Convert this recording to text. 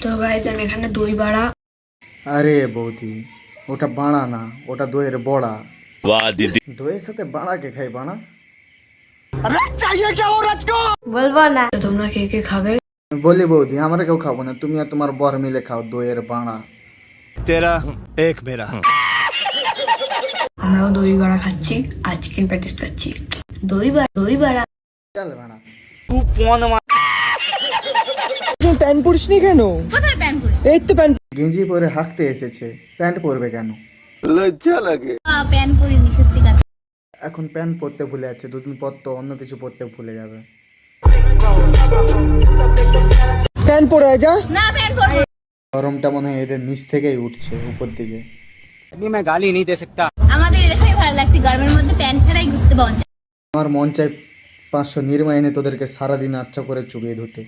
তো গাইস আমি এখানে দই বাড়া। আরে বৌদি, ওটা বাড়া না, ওটা দইয়ের বড়া। वाह दीदी। দইয়ের সাথে বাড়াকে খাই বাড়া? বলবো না। তো তোমরা কে কে খাবে? বলি বৌদি, আমরা কেউ খাবো না, তুমি আর তোমার বর মিলে খাও দইয়ের বাড়া। तेरा एक मेरा। আমরাও দই বাড়া খাচ্ছি আর চিকেন প্যাটিস খাচ্ছি। দই বাড়া দই বাড়া। চল বাড়া। প্যান্ট পরিসনি কেন? কোথায় প্যান করি? এই তো প্যান্ট। গেঞ্জি পরে হাঁকতে এসেছে, প্যান্ট পরবে কেন? প্যান করিনি সত্যিকার। এখন প্যান্ট পরতে ভুলে যাচ্ছে, দুদিন পর তো অন্য কিছু পরতে ভুলে যাবে। প্যান্ট পরে আয় যা। না প্যান করবো। গরমটা মনে হয় এদের নিচ থেকেই উঠছে উপর দিকে। আমাদের এলাকায় ভালো লাগছে, গরমের মধ্যে প্যান ছাড়াই ঘুরতে পাওয়া যায়। আমার মন চাই 500 নির্মা এনে তোদেরকে সারাদিন আচ্ছা করে চুবিয়ে ধুতে।